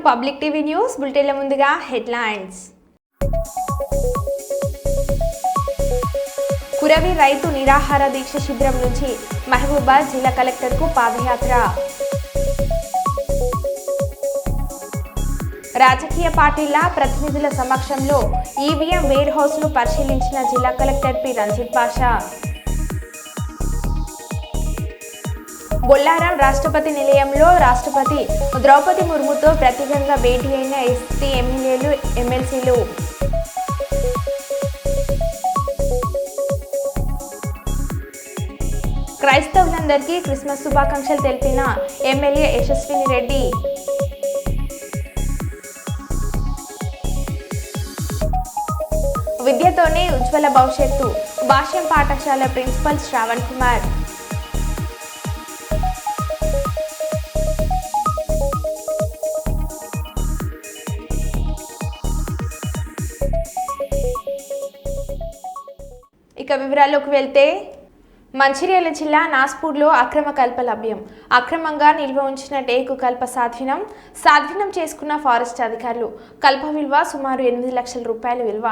Public TV news బులెటిన్ల ముందుగా headlines. Kuravi రైతు నిరాహార దీక్ష శిబిరం నుంచి మహబూబాబాద్ జిల్లా కలెక్టర్కు పాదయాత్ర. రాజకీయ పార్టీల ప్రతినిధుల సమక్షంలో ఈవీఎం వేర్ హౌస్ ను పరిశీలించిన జిల్లా కలెక్టర్ పి రంజిత్ పాషా. బొల్లారం రాష్ట్రపతి నిలయంలో రాష్ట్రపతి ద్రౌపది ముర్ముతో ప్రత్యేకంగా భేటీ అయిన ఎస్టీ ఎమ్మెల్యేలు ఎమ్మెల్సీలు. క్రైస్తవులందరికీ క్రిస్మస్ శుభాకాంక్షలు తెలిపిన ఎమ్మెల్యే యశస్విని రెడ్డి. విద్యతోనే ఉజ్వల భవిష్యత్తు భాష్యం పాఠశాల ప్రిన్సిపల్ శ్రావణ్ కుమార్. ఇక వివరాల్లోకి వెళ్తే మంచిర్యాల జిల్లా నాస్పూర్లో అక్రమ కల్ప లభ్యం. అక్రమంగా నిల్వ ఉంచిన టేకు కల్ప స్వాధీనం చేసుకున్న ఫారెస్ట్ అధికారులు. కల్ప విలువ సుమారు 8 లక్షల రూపాయల విలువ.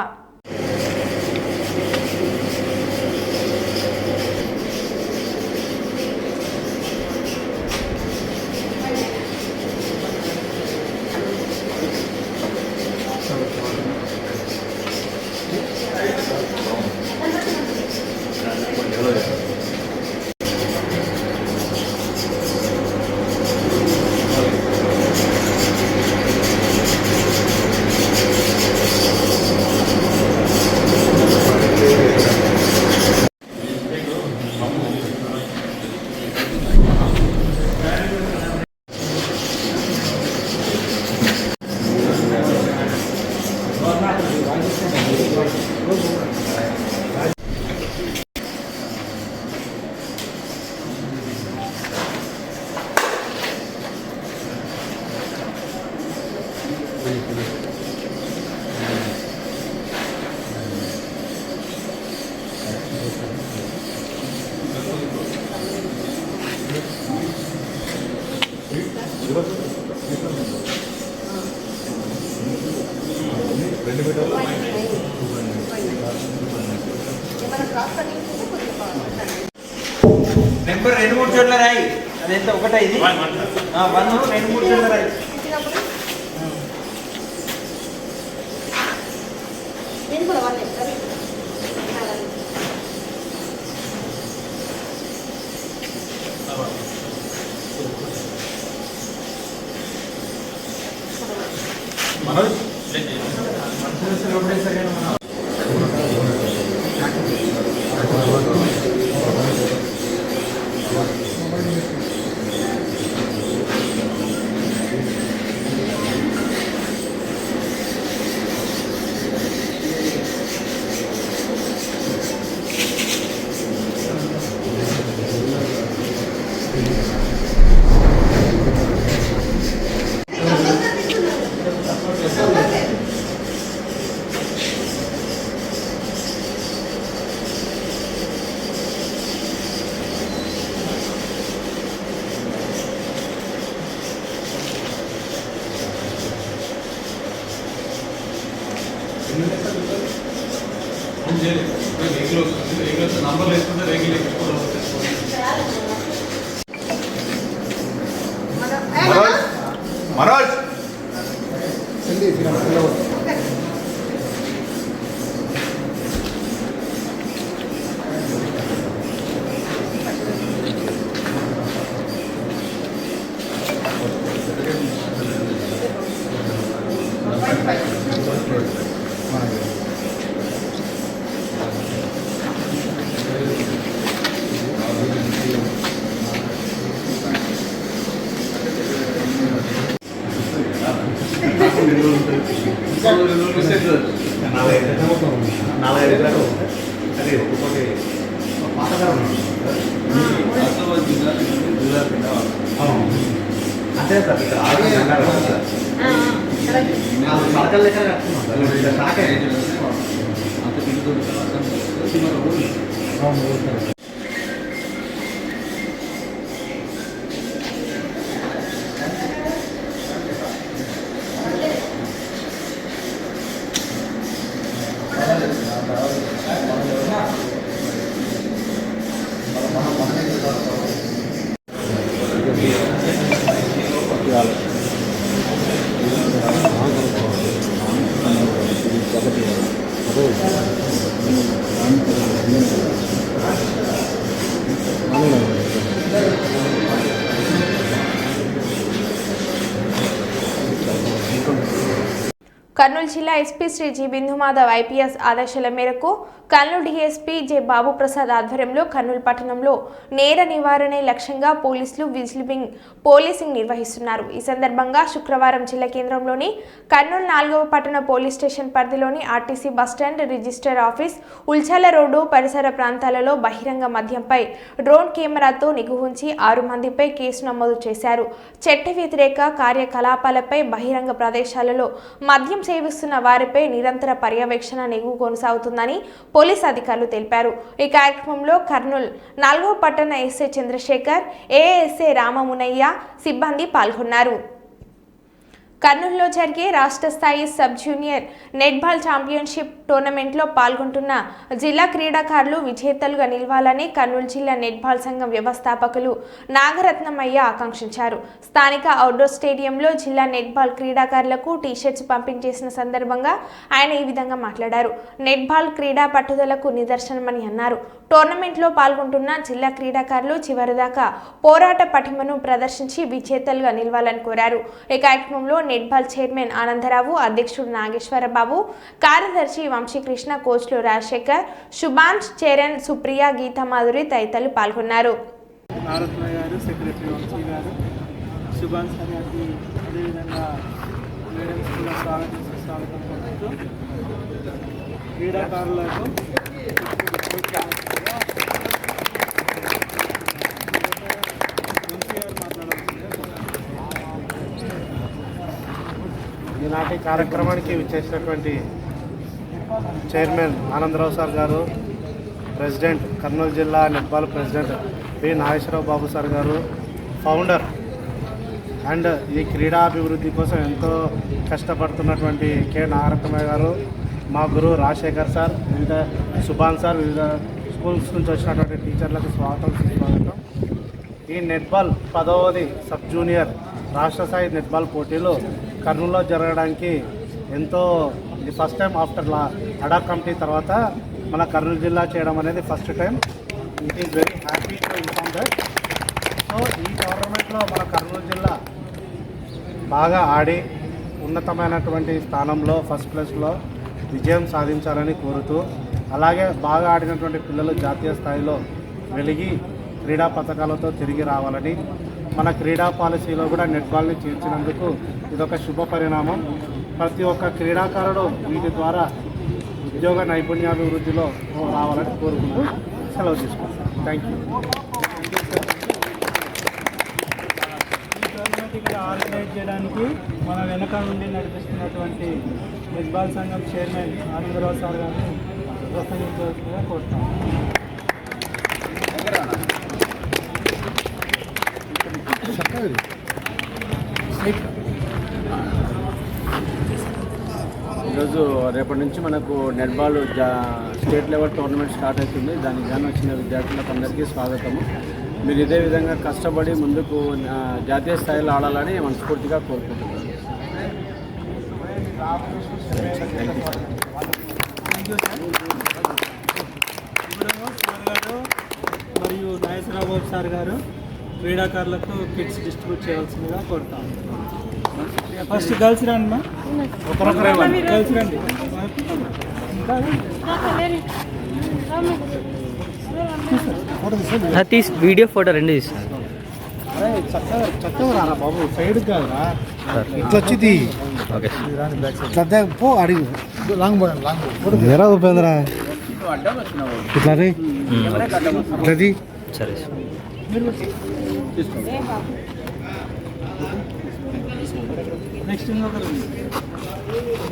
నెంబర్ 2-3 చోట్ల రాయి. అదెంత ఒకటే ఇది 1 2-3 చోట్ల రాయి. మనోజ్ నంబర్ వేసుకుంటే రెగ్యులర్ మనోజ్ అంతే సార్ ఇక్కడ సరకల్ లెక్క కట్టుకున్నాం. కర్నూలు జిల్లా SP Shri G Bindumadhav IPS ఆదేశాల మేరకు కర్నూలు డీఎస్పీ జె బాబు ప్రసాద్ ఆధ్వర్యంలో కర్నూలు పట్టణంలో నేర నివారణే లక్ష్యంగా పోలీసులు విజిలింగ్ పోలీసింగ్ నిర్వహిస్తున్నారు. ఈ సందర్భంగా శుక్రవారం జిల్లా కేంద్రంలోని కర్నూలు 4వ పట్టణ పోలీస్ స్టేషన్ పరిధిలోని RTC bus stand, register office, Ulchala road పరిసర ప్రాంతాలలో బహిరంగ మద్యంపై డ్రోన్ కెమెరాతో నిఘా ఉంచి 6 మందిపై కేసు నమోదు చేశారు. చట్ట వ్యతిరేక కార్యకలాపాలపై బహిరంగ ప్రదేశాలలో మద్యం సేవిస్తున్న వారిపై నిరంతర పర్యవేక్షణ నిఘా కొనసాగుతుందని పోలీస్ అధికారులు తెలిపారు. ఈ కార్యక్రమంలో కర్నూలు 4వ పట్టణ ఎస్ఐ చంద్రశేఖర్, ఏఎస్ఐ రామమునయ్య సిబ్బంది పాల్గొన్నారు. కర్నూలులో జరిగే రాష్ట్ర స్థాయి సబ్ జూనియర్ నెట్బాల్ ఛాంపియన్షిప్ టోర్నమెంట్లో పాల్గొంటున్న జిల్లా క్రీడాకారులు విజేతలుగా నిలవాలని కర్నూలు జిల్లా నెట్బాల్ సంఘం వ్యవస్థాపకులు నాగరత్నమయ్య ఆకాంక్షించారు. స్థానిక అవుట్డోర్ స్టేడియంలో జిల్లా నెట్బాల్ క్రీడాకారులకు టీషర్ట్స్ పంపిణీ చేసిన సందర్భంగా ఆయన ఈ విధంగా మాట్లాడారు. నెట్బాల్ క్రీడా పట్టుదలకు నిదర్శనమని అన్నారు. టోర్నమెంట్లో పాల్గొంటున్న జిల్లా క్రీడాకారులు చివరిదాకా పోరాట పటిమను ప్రదర్శించి విజేతలుగా నిలవాలని కోరారు. ఈ కార్యక్రమంలో నెట్బాల్ చైర్మన్ ఆనందరావు, అధ్యక్షుడు నాగేశ్వరబాబు, కార్యదర్శి వంశీకృష్ణ, కోచ్లు రాజశేఖర్, శుభాంష్, చరణ్, సుప్రియ, గీతామాధురి తదితరులు పాల్గొన్నారు. ఈనాటి కార్యక్రమానికి విచ్చేసినటువంటి చైర్మన్ ఆనందరావు సార్ గారు, ప్రెసిడెంట్ కర్నూలు జిల్లా నెట్బాల్ ప్రెసిడెంట్ పి నాగేశ్వరరావు బాబు సార్ గారు, ఫౌండర్ అండ్ ఈ క్రీడాభివృద్ధి కోసం ఎంతో కష్టపడుతున్నటువంటి కె నాగరత్నమయ్య గారు, మా గురువు రాజశేఖర్ సార్, వివిధ సుభాన్ సార్, వివిధ స్కూల్స్ నుంచి వచ్చినటువంటి టీచర్లకు స్వాగతం. ఈ నెట్బాల్ 10వది సబ్ జూనియర్ రాష్ట్ర స్థాయి నెట్బాల్ పోటీలు కర్నూలులో జరగడానికి ఎంతో ఇది first time after ad hoc committee తర్వాత మన కర్నూలు జిల్లా చేయడం అనేది first time. It is very happy to inform that. So ఈ టోర్నమెంట్లో మన కర్నూలు జిల్లా బాగా ఆడి ఉన్నతమైనటువంటి స్థానంలో ఫస్ట్ ప్లేస్లో విజయం సాధించాలని కోరుతూ, అలాగే బాగా ఆడినటువంటి పిల్లలు జాతీయ స్థాయిలో వెలిగి క్రీడా పథకాలతో తిరిగి రావాలని, మన క్రీడా పాలసీలో కూడా నెట్బాల్ని చేర్చినందుకు ఇదొక శుభ పరిణామం. ప్రతి ఒక్క క్రీడాకారుడు వీటి ద్వారా ఉద్యోగ నైపుణ్యాభివృద్ధిలో రావాలని కోరుకుంటూ సెలవు తీసుకుంటాం. Thank you. ఈ టోర్నమెంట్ ఇక్కడ ఆర్గనైజ్ చేయడానికి మన వెనక నుండి నడిపిస్తున్నటువంటి నెట్బాల్ సంఘం చైర్మన్ ఆనందరావు సార్ గారిని ప్రసంగించవలసిందిగా కోరుతాం. ఈరోజు రేపటి నుంచి మనకు netball state level tournament start అవుతుంది. దానికి గాను వచ్చిన విద్యార్థులకు అందరికీ స్వాగతము. మీరు ఇదే విధంగా కష్టపడి ముందుకు జాతీయ స్థాయిలో ఆడాలని మనస్ఫూర్తిగా కోరుకుంటున్నాను. మరియు నాగేశ్వరరావు సార్ గారు క్రీడాకారులకు కిట్స్ డిస్ట్రిబ్యూట్ చేయాల్సిందిగా కోరుతాము. ఫస్ట్ గర్ల్స్ రండి మా, గర్ల్స్ రండి. తీసి వీడియో ఫోటో రెండు తీస్తున్నారు. చక్కగా రారా బాబు, సైడ్ కాదురా, ఇట్లా వచ్చింది. పో అడిగి వేరా ఉపేంద్ర ఇట్లా ఇట్లది. సరే నెక్స్ట్ ఇంకొకరు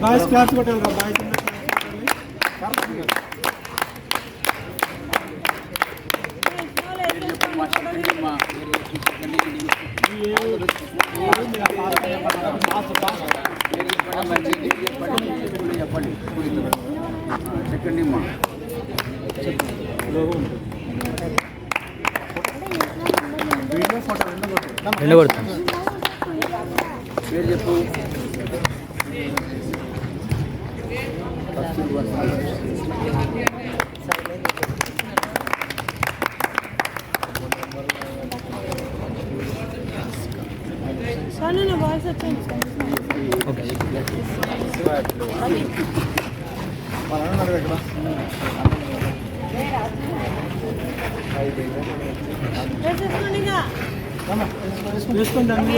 బాయ్స్ క్లాస్ కొట్టాలి రా, బాయ్స్ రెండు కొడతాను. పేరు చెప్పు. ఓకే. వేసుకోండి అన్నీ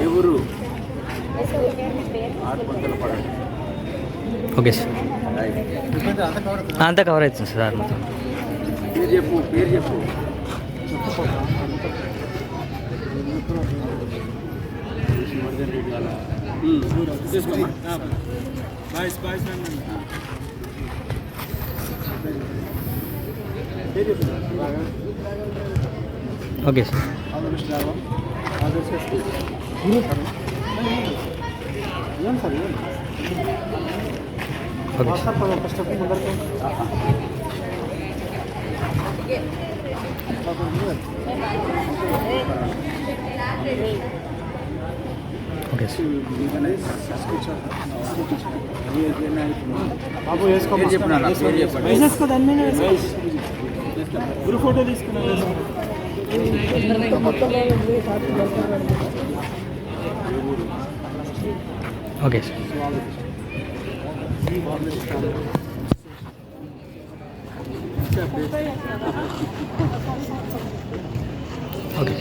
ఎవరు ఓకే సార్ అంతా కవర్ అవుతుంది సార్ మొత్తం. పేరు చెప్పు okay sir. Okay sir. Okay sir. బాబు వేసుకో వేసేసుకో దాని మీద గురు ఫోటో తీసుకున్నాను. Okay sir. Okay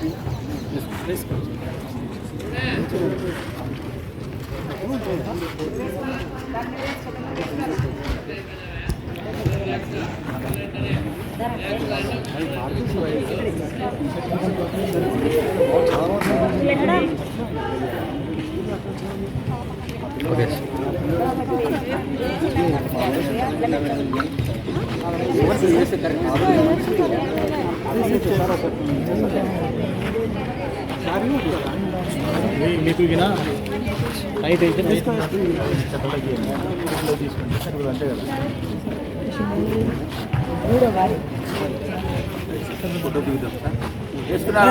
okay sir. మీకు ఇక రైట్ అయితే వేసుకున్నారా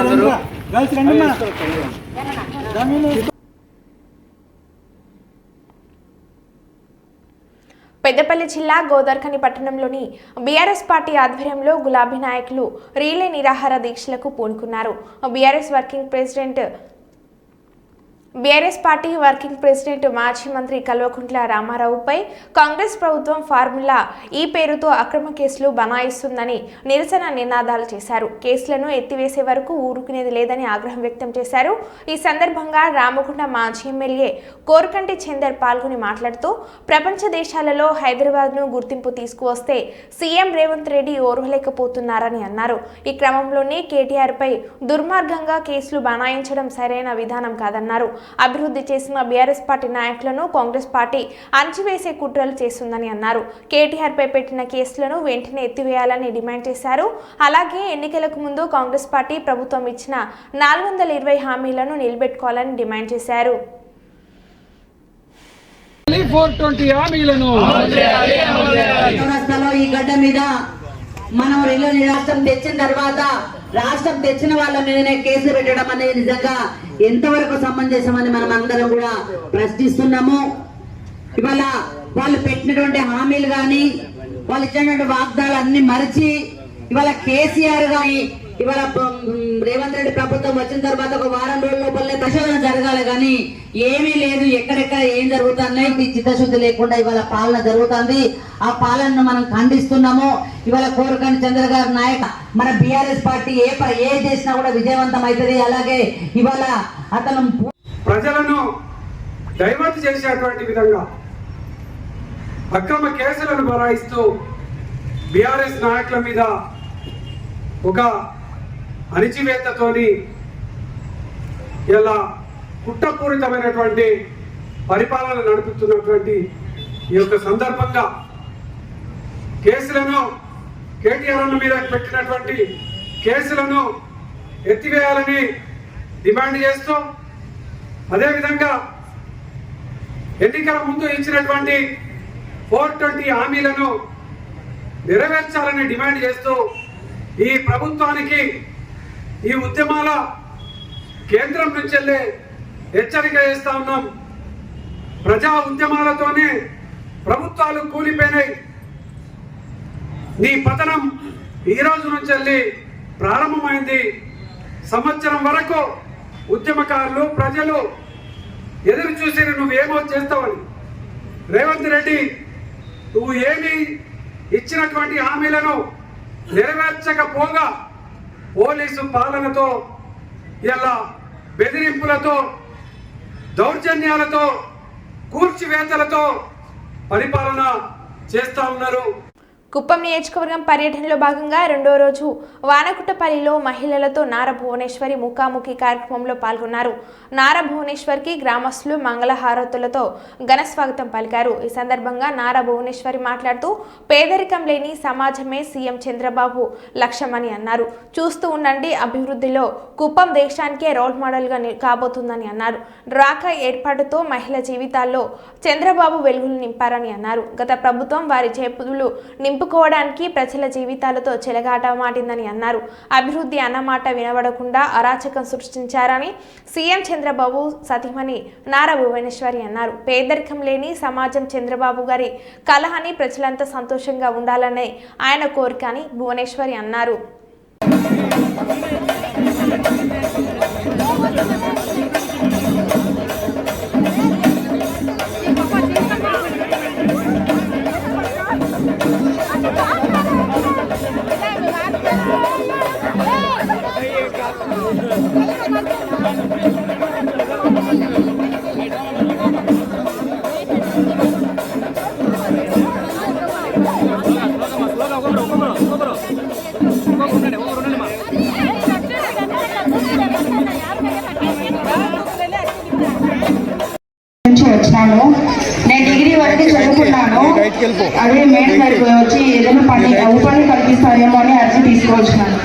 అందరూ? గర్ల్స్ రండి అమ్మా. దాని మీద పెద్దపల్లి జిల్లా గోదార్ఖని పట్టణంలోని బీఆర్ఎస్ పార్టీ ఆధ్వర్యంలో గులాబీ నాయకులు రీలే నిరాహార దీక్షలకు పూనుకున్నారు. బీఆర్ఎస్ పార్టీ వర్కింగ్ ప్రెసిడెంట్ మాజీ మంత్రి కల్వకుంట్ల రామారావుపై కాంగ్రెస్ ప్రభుత్వం ఫార్ములా ఈ పేరుతో అక్రమ కేసులు బనాయిస్తుందని నిరసన నినాదాలు చేశారు. కేసులను ఎత్తివేసే వరకు ఊరుకునేది లేదని ఆగ్రహం వ్యక్తం చేశారు. ఈ సందర్భంగా రామగుండ మాజీ ఎమ్మెల్యే కోరకంటి చందర్ పాల్గొని మాట్లాడుతూ ప్రపంచ దేశాలలో హైదరాబాద్ను గుర్తింపు తీసుకువస్తే సీఎం రేవంత్ రెడ్డి ఓర్వలేకపోతున్నారని అన్నారు. ఈ క్రమంలోనే కేటీఆర్పై దుర్మార్గంగా కేసులు బనాయించడం సరైన విధానం కాదన్నారు. అభివృద్ధి చేసిన బీఆర్ఎస్ పార్టీ నాయకులను కాంగ్రెస్ పార్టీ అణచివేసే కుట్రలు చేస్తుందని అన్నారు. కేటీఆర్ పై పెట్టిన కేసులను వెంటనే ఎత్తివేయాలని డిమాండ్ చేశారు. అలాగే ఎన్నికలకు ముందు కాంగ్రెస్ పార్టీ ప్రభుత్వం ఇచ్చిన 420 హామీలను నిలబెట్టుకోవాలని డిమాండ్ చేశారు. 420 హామీలను ఈ గడ్డ మీద మనం రాష్ట్రం తెచ్చిన తర్వాత రాష్ట్రం తెచ్చిన వాళ్ళ మీదనే కేసు పెట్టడం అనేది నిజంగా ఎంతవరకు సమంజసమని మనం అందరం కూడా ప్రశ్నిస్తున్నాము. ఇవాళ వాళ్ళు పెట్టినటువంటి హామీలు కానీ వాళ్ళు ఇచ్చినటువంటి వాగ్దానాలు అన్ని మరిచి ఇవాళ కేసీఆర్ గాని ఇవాళ రేవంత్ రెడ్డి ప్రభుత్వం వచ్చిన తర్వాత ఒక వారం రోజుల లోపలనే పరిశోధన జరగాలి కానీ ఏమీ లేదు. ఎక్కడెక్కడ ఏం జరుగుతున్నాయి చిత్తశుద్ధి లేకుండా ఇవాళ పాలన జరుగుతుంది. ఆ పాలనను మనం ఖండిస్తున్నాము. ఇవాళ కోరకంటి చంద్ర గారి నాయక మన బీఆర్ఎస్ పార్టీ ఏ చేసినా కూడా విజయవంతం అవుతుంది. అలాగే ఇవాళ అతను ప్రజలను డైవర్ట్ చేసేటువంటి విధంగా అక్రమ కేసులను బనాయిస్తూ బీఆర్ఎస్ నాయకుల మీద ఒక అణిచివేతతోని ఇలా కుట్రపూరితమైనటువంటి పరిపాలన నడుపుతున్నటువంటి ఈ యొక్క సందర్భంగా కేసులను కేటీఆర్ మీద పెట్టినటువంటి కేసులను ఎత్తివేయాలని డిమాండ్ చేస్తూ అదేవిధంగా ఎన్నికల ముందు ఇచ్చినటువంటి 420 హామీలను నెరవేర్చాలని డిమాండ్ చేస్తూ ఈ ప్రభుత్వానికి ఈ ఉద్యమాల కేంద్రం నుంచి వెళ్ళే హెచ్చరిక చేస్తా ఉన్నాం. ప్రజా ఉద్యమాలతోనే ప్రభుత్వాలు కూలిపోయినాయి. నీ పతనం ఈ రోజు నుంచి వెళ్ళి ప్రారంభమైంది. సంవత్సరం వరకు ఉద్యమకారులు ప్రజలు ఎదురు చూసి నువ్వేమో చేస్తావని. రేవంత్ రెడ్డి నువ్వు ఏమి ఇచ్చినటువంటి హామీలను నెరవేర్చకపోగా పోలీసు పాలనతో ఇలా బెదిరింపులతో దౌర్జన్యాలతో కూర్చివేతలతో పరిపాలన చేస్తా ఉన్నారు. కుప్పం నియోజకవర్గం పర్యటనలో భాగంగా రెండో రోజు వానకుట్టపల్లిలో మహిళలతో నారా భువనేశ్వరి ముఖాముఖి కార్యక్రమంలో పాల్గొన్నారు. నారా భువనేశ్వర్కి గ్రామస్తులు మంగళహారతులతో ఘన స్వాగతం పలికారు. ఈ సందర్భంగా నారా భువనేశ్వరి మాట్లాడుతూ పేదరికం లేని సమాజమే సీఎం చంద్రబాబు లక్ష్యమని అన్నారు. చూస్తూ ఉండండి, అభివృద్ధిలో కుప్పం దేశానికే రోల్ మోడల్గా కాబోతుందని అన్నారు. డ్వాక్రా ఏర్పాటుతో మహిళల జీవితాల్లో చంద్రబాబు వెలుగులు నింపారని అన్నారు. గత ప్రభుత్వం వారి చేతులు నింపుకోవడానికి ప్రజల జీవితాలతో చెలగాటమాటిందని అన్నారు. అభివృద్ధి అన్నమాట వినబడకుండా అరాచకం సృష్టించారని సీఎం చంద్రబాబు సతీమణి నారా భువనేశ్వరి అన్నారు. పేదరికం లేని సమాజం చంద్రబాబు గారి కల అని ప్రజలంతా సంతోషంగా ఉండాలనే ఆయన కోరిక అని భువనేశ్వరి అన్నారు. వచ్చాను. నేను డిగ్రీ వరకు చదువుకున్నాను. అదే మేడం గారికి వచ్చి ఏదైనా ఉపాధి కల్పిస్తారేమో అని అర్జీ తీసుకువచ్చాను.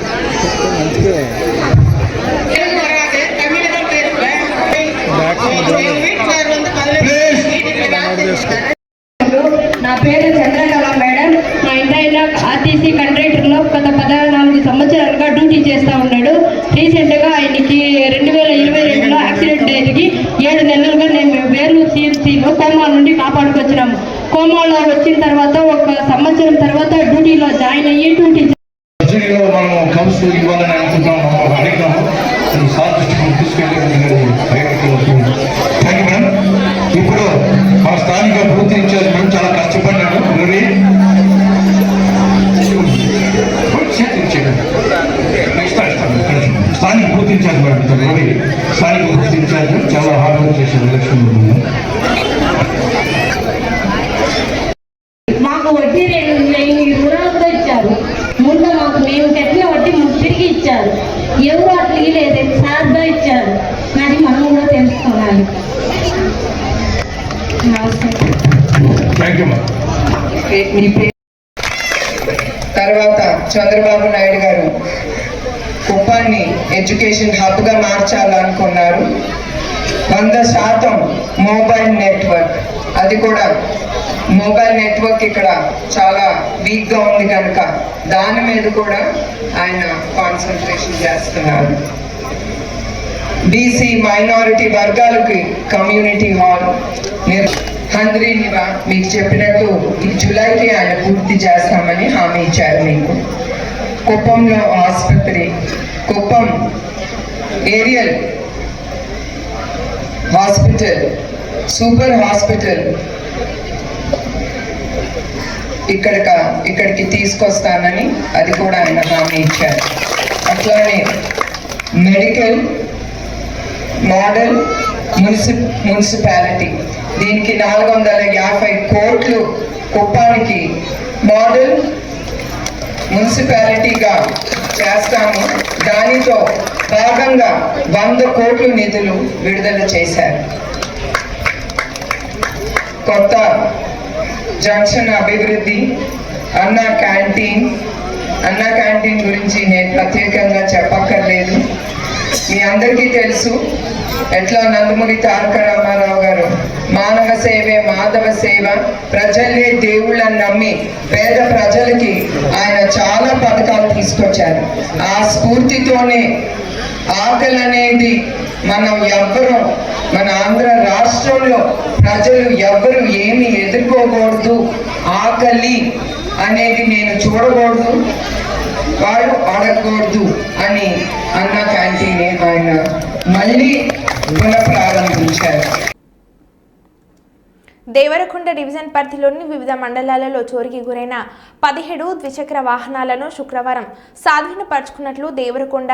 నా పేరు చంద్రకళ మేడం. మా ఇంటి ఆర్టీసీ కండక్టర్లో గత 14 సంవత్సరాలుగా డ్యూటీ చేస్తూ ఉన్నాడు. రీసెంట్గా ఆయనకి 2022లో యాక్సిడెంట్ జరిగి 7 నెలలుగా నేను వేలూరు సిఎంసీలో కోమా నుండి కాపాడుకొచ్చినాము. కోమాలో వచ్చిన తర్వాత 1 సంవత్సరం తర్వాత డ్యూటీలో జాయిన్ అయ్యి డ్యూటీ మనం కౌన్సిల్ ఇవ్వాలని అనుకుంటున్నాము. అడిగినాము ఇప్పుడు మా స్థానిక బూత్ ఇన్ఛార్జ్ మేము చాలా కష్టపడ్డాడు. రవి స్థానిక బూత్ ఇన్ఛార్జ్ మేడం రవి స్థానిక బూత్ ఇన్ఛార్జ్ చాలా హార్డ్ వర్క్ చేశారు ఎలక్షన్. మాకు వడ్డీ 2,000 రుణాలతో ఇచ్చారు. ముందు మాకు మేము కట్టిన వడ్డీ తిరిగి ఇచ్చారు. ఎవరు అట్లా లేదు, సార్గా ఇచ్చారు. అది మనం కూడా తెలుసుకోవాలి. తర్వాత చంద్రబాబు నాయుడు గారు కుప్పాన్ని ఎడ్యుకేషన్ హబ్గా మార్చాలనుకున్నారు. 100% మొబైల్ నెట్వర్క్, అది కూడా మొబైల్ నెట్వర్క్ ఇక్కడ చాలా వీక్గా ఉంది కనుక దాని మీద కూడా ఆయన కాన్సన్ట్రేషన్ చేస్తున్నారు. బీసీ మైనారిటీ వర్గాలకి కమ్యూనిటీ హాల్ హంద్రీనివా మీకు చెప్పినట్టు ఈ జూలైకి ఆయన పూర్తి చేస్తామని హామీ ఇచ్చారు మీకు. కుప్పంలో ఆసుపత్రి, Kuppam area hospital, super hospital ఇక్కడికి తీసుకొస్తానని అది కూడా ఆయన హామీ ఇచ్చారు. అట్లానే మెడికల్ మోడల్ మున్సిపాలిటీ, దీనికి 450 కోట్లు కుప్పానికి మోడల్ మున్సిపాలిటీగా చేస్తాము. దానితో భాగంగా 100 కోట్లు నిధులు విడుదల చేశారు. కొత్త జంక్షన్ అభివృద్ధి, అన్న క్యాంటీన్ గురించి నేను ప్రత్యేకంగా చెప్పక్కర్లేదు. మీ అందరికీ తెలుసు ఎట్లా నందమూరి తారక రామారావు గారు మానవ సేవే మాధవ సేవ, ప్రజలే దేవుళ్ళని నమ్మి పేద ప్రజలకి ఆయన చాలా పథకాలు తీసుకొచ్చారు. ఆ స్ఫూర్తితోనే ఆకలి అనేది మన ఆంధ్ర రాష్ట్రంలో ప్రజలు ఎవ్వరు ఏమి ఎదుర్కోకూడదు, ఆకలి అనేది నేను చూడకూడదు, వాళ్ళు అడగకూడదు అని అన్న క్యాంటీన్ ఆయన మళ్ళీ పునఃప్రారంభించారు. దేవరకొండ డివిజన్ పరిధిలోని వివిధ మండలాలలో చోరీకి గురైన 17 ద్విచక్ర వాహనాలను శుక్రవారం స్వాధీనపరుచుకున్నట్లు దేవరకొండ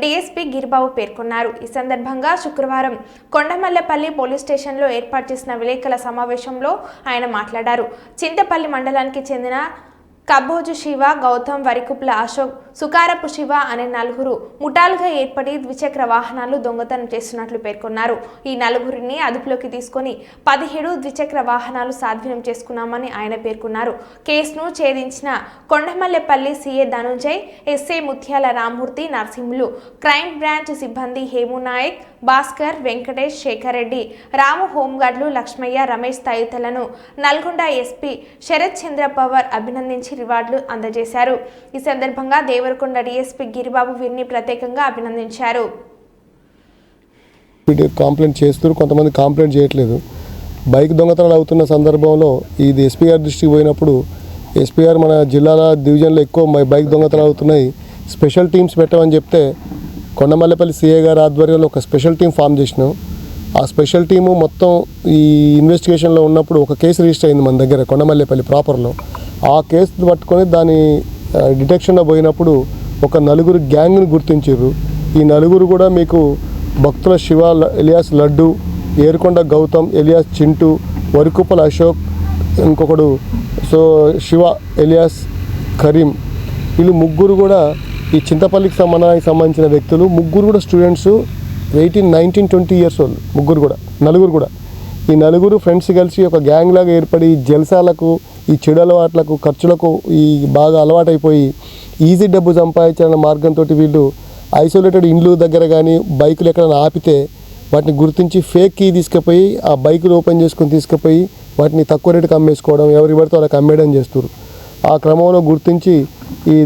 డీఎస్పీ గిరిబాబు పేర్కొన్నారు. ఈ సందర్భంగా శుక్రవారం కొండమల్లపల్లి పోలీస్ స్టేషన్లో ఏర్పాటు చేసిన విలేకరుల సమావేశంలో ఆయన మాట్లాడారు. చింతపల్లి మండలానికి చెందిన కబ్బోజు శివ, గౌతమ్, వరికుప్ల అశోక్, సుకారపు శివ అనే నలుగురు ముఠాలుగా ఏర్పడి ద్విచక్ర వాహనాలు దొంగతనం చేస్తున్నట్లు పేర్కొన్నారు. ఈ నలుగురిని అదుపులోకి తీసుకొని 17 ద్విచక్ర వాహనాలు స్వాధీనం చేసుకున్నామని ఆయన పేర్కొన్నారు. కేసును ఛేదించిన కొండమల్లెపల్లి సీఏ ధనుంజయ్, ఎస్ఐ ముత్యాల రామ్మూర్తి, నరసింహులు, క్రైమ్ బ్రాంచ్ సిబ్బంది హేము నాయక్, భాస్కర్, వెంకటేష్, శేఖర్ రెడ్డి, రాము, హోంగార్డులు లక్ష్మయ్య, రమేష్ తదితరులను నల్గొండ ఎస్పీ శరత్ చంద్ర పవార్ అభినందించి రివార్డులు అందజేశారు. ఈ సందర్భంగా దేవరకొండ డీఎస్పీ గిరిబాబు వీరిని ప్రత్యేకంగా అభినందించారు. కంప్లైంట్ చేస్తారు, కొంతమంది కంప్లైంట్ చేయట్లేదు. బైక్ దొంగతనాలు అవుతున్న సందర్భంలో ఇది ఎస్పీ గారి దృష్టికి పోయినప్పుడు ఎస్పీ గారు మన జిల్లాల డివిజన్లో ఎక్కువ బైక్ దొంగతనాలు అవుతున్నాయి, స్పెషల్ టీమ్స్ పెట్టమని చెప్తే కొండమల్లపల్లి సిఐ గారి ఆధ్వర్యంలో ఒక స్పెషల్ టీం ఫామ్ చేసినాం. ఆ స్పెషల్ టీము మొత్తం ఈ ఇన్వెస్టిగేషన్లో ఉన్నప్పుడు ఒక కేసు రిజిస్టర్ అయింది మన దగ్గర కొండమల్లపల్లి ప్రాపర్లో. ఆ కేసు పట్టుకొని దాని డిటెక్షన్లో పోయినప్పుడు ఒక నలుగురు గ్యాంగ్ని గుర్తించారు. ఈ నలుగురు కూడా మీకు భక్తుల శివ ఎలియాస్ లడ్డు, ఏరుకొండ గౌతమ్ ఎలియాస్ చింటూ, వరికుప్పల అశోక్, ఇంకొకడు శివ ఎలియాస్ కరీం, వీళ్ళు ముగ్గురు కూడా ఈ చింతపల్లికి సంబంధించిన వ్యక్తులు. ముగ్గురు కూడా స్టూడెంట్స్, 18, 19, 20 years old నలుగురు కూడా. ఈ నలుగురు ఫ్రెండ్స్ కలిసి ఒక గ్యాంగ్ లాగా ఏర్పడి జల్సాలకు, ఈ చెడు అలవాట్లకు, ఖర్చులకు ఈ బాగా అలవాటైపోయి ఈజీ డబ్బు సంపాదించాలన్న మార్గంతో వీళ్ళు ఐసోలేటెడ్ ఇండ్లు దగ్గర కానీ బైకులు ఎక్కడైనా ఆపితే వాటిని గుర్తించి ఫేక్ కీ తీసుకుపోయి ఆ బైకులు ఓపెన్ చేసుకొని తీసుకుపోయి వాటిని తక్కువ రేటుకి అమ్మేసుకోవడం, ఎవరి పడితే వాళ్ళకి అమ్మేయడం చేస్తారు. ఆ క్రమంలో గుర్తించి ఈ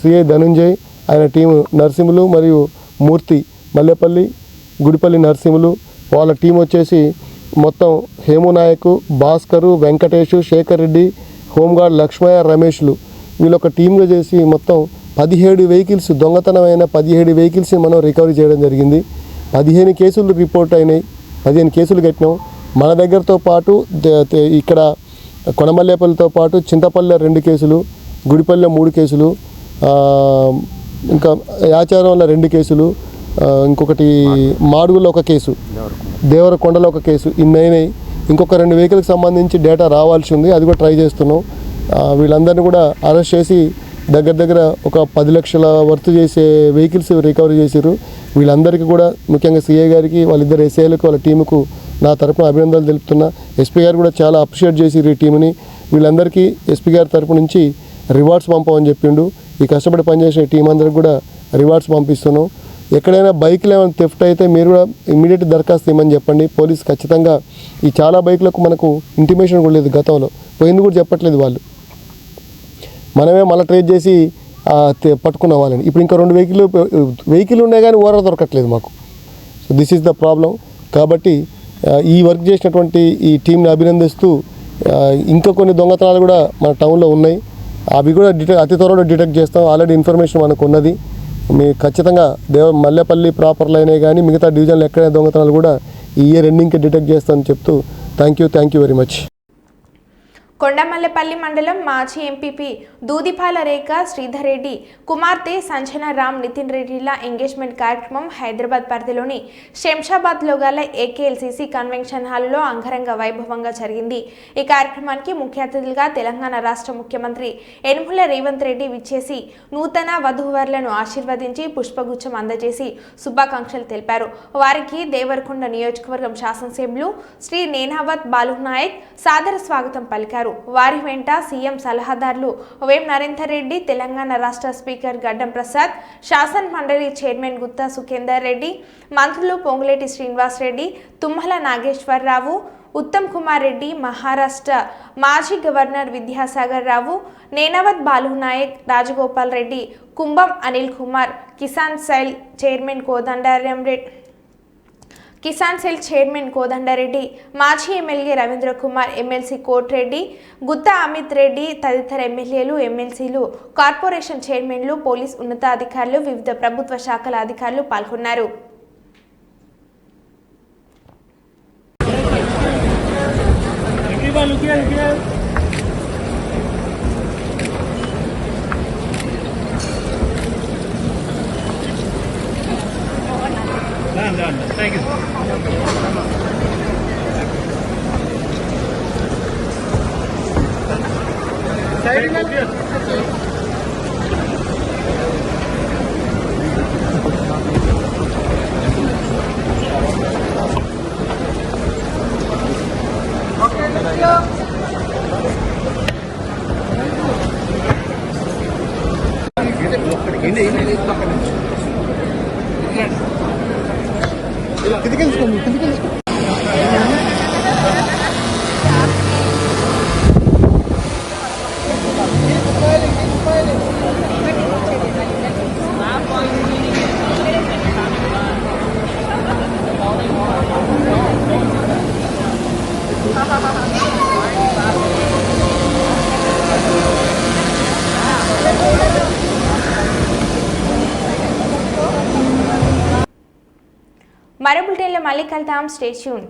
సిఐ ధనుంజయ్, ఆయన టీము నరసింహులు మరియు మూర్తి, మల్లెపల్లి, గుడిపల్లి నరసింహులు, వాళ్ళ టీం వచ్చేసి మొత్తం హేము నాయక్, భాస్కరు, వెంకటేష్, శేఖర్ రెడ్డి, హోంగార్డ్ లక్ష్మయ్య, రమేష్లు వీళ్ళొక టీంగా చేసి మొత్తం 17 వెహికల్స్, దొంగతనమైన 17 వెహికల్స్ని మనం రికవరీ చేయడం జరిగింది. 15 కేసులు రిపోర్ట్ అయినాయి, 15 కేసులు కట్టినాం. మన దగ్గరతో పాటు ఇక్కడ కొనమల్లేపల్లితో పాటు చింతపల్లి 2 కేసులు, గుడిపల్లిలో 3 కేసులు, ఇంకా యాచారంలో 2 కేసులు, ఇంకొకటి మాడుగులో 1 కేసు, దేవరకొండలో 1 కేసు, ఇన్నైనాయి. ఇంకొక 2 వెహికల్కి సంబంధించి డేటా రావాల్సి ఉంది, అది కూడా ట్రై చేస్తున్నాం. వీళ్ళందరినీ కూడా అరెస్ట్ చేసి దగ్గర ఒక 10 లక్షల వర్త్ చేసే వెహికల్స్ రికవరీ చేశారు. వీళ్ళందరికీ కూడా ముఖ్యంగా సిఐ గారికి, వాళ్ళిద్దరు ఎస్ఐలకు, వాళ్ళ టీముకు నా తరపున అభినందనలు తెలుపుతున్నా. ఎస్పీ గారు కూడా చాలా అప్రిషియేట్ చేసిరు ఈ టీంని. వీళ్ళందరికీ ఎస్పీ గారి తరపు నుంచి రివార్డ్స్ పంపమని చెప్పిండు. ఈ కష్టపడి పనిచేసిన టీం అందరికి కూడా రివార్డ్స్ పంపిస్తున్నాం. ఎక్కడైనా బైక్లు ఏమైనా థెఫ్ట్ అయితే మీరు కూడా ఇమ్మీడియట్ దరఖాస్తు ఇవ్వమని చెప్పండి. పోలీసు ఖచ్చితంగా ఈ చాలా బైక్లకు మనకు ఇంటిమేషన్ కూడా లేదు, గతంలో పోయింది కూడా చెప్పట్లేదు వాళ్ళు. మనమే మళ్ళీ ట్రేస్ చేసి పట్టుకున్న వాళ్ళని. ఇప్పుడు ఇంకా 2 వెహికల్ ఉన్నాయి కానీ ఓవర్ దొరకట్లేదు మాకు. So this is the problem. కాబట్టి ఈ వర్క్ చేసినటువంటి ఈ టీంని అభినందిస్తూ ఇంకా కొన్ని దొంగతనాలు కూడా మన టౌన్లో ఉన్నాయి, అవి కూడా అతి త్వరలో డిటెక్ట్ చేస్తాం. ఆల్రెడీ ఇన్ఫర్మేషన్ మనకు ఉన్నది. మీకు ఖచ్చితంగా మల్లెపల్లి ప్రాపర్లో అయినాయి కానీ మిగతా డివిజన్లు ఎక్కడైనా దొంగతనాలు కూడా ఈ ఇయర్ ఎండింగ్కి డిటెక్ట్ చేస్తామని చెప్తూ thank you very much. Kondamallapalli మండలం మాజీ ఎంపీపీ దూదిపాల రేఖ శ్రీధర్ రెడ్డి కుమార్తె సంజన రామ్ నితిన్ రెడ్డిల ఎంగేజ్మెంట్ కార్యక్రమం హైదరాబాద్ పరిధిలోని శంషాబాద్లో గల ఏకేఎల్సీసీ కన్వెన్షన్ హాల్లో అంగరంగ వైభవంగా జరిగింది. ఈ కార్యక్రమానికి ముఖ్య అతిథులుగా తెలంగాణ రాష్ట్ర ముఖ్యమంత్రి యనుమల రేవంత్ రెడ్డి విచ్చేసి నూతన వధూవరులను ఆశీర్వదించి పుష్పగుచ్చం అందజేసి శుభాకాంక్షలు తెలిపారు. వారికి దేవరకొండ నియోజకవర్గం శాసనసభ్యులు శ్రీ నేనావత్ బాలునాయక్ సాదర స్వాగతం పలికారు. వారి వెంట సీఎం సలహాదారులు వేం నరేందర్ రెడ్డి, తెలంగాణ రాష్ట్ర స్పీకర్ గడ్డం ప్రసాద్, శాసన మండలి చైర్మన్ గుత్తా సుఖేందర్ రెడ్డి, మంత్రులు పొంగులేటి శ్రీనివాస్ రెడ్డి, తుమ్మల నాగేశ్వరరావు, ఉత్తమ్ కుమార్ రెడ్డి, మహారాష్ట్ర మాజీ గవర్నర్ విద్యాసాగర్ రావు, నేనావత్ బాలునాయక్, రాజగోపాల్ రెడ్డి, కుంభం అనిల్ కుమార్, కిసాన్ సెల్ చైర్మన్ కోదండరెడ్డి, మాజీ ఎమ్మెల్యే రవీంద్ర కుమార్, ఎమ్మెల్సీ కోట్రెడ్డి, గుత్తా అమిత్ రెడ్డి తదితర ఎమ్మెల్యేలు, ఎమ్మెల్సీలు, కార్పొరేషన్ చైర్మన్లు, పోలీస్ ఉన్నతాధికారులు, వివిధ ప్రభుత్వ శాఖల అధికారులు పాల్గొన్నారు. మరో బులెటిన్లో మళ్ళీ కలుద్దాం. Stay tune.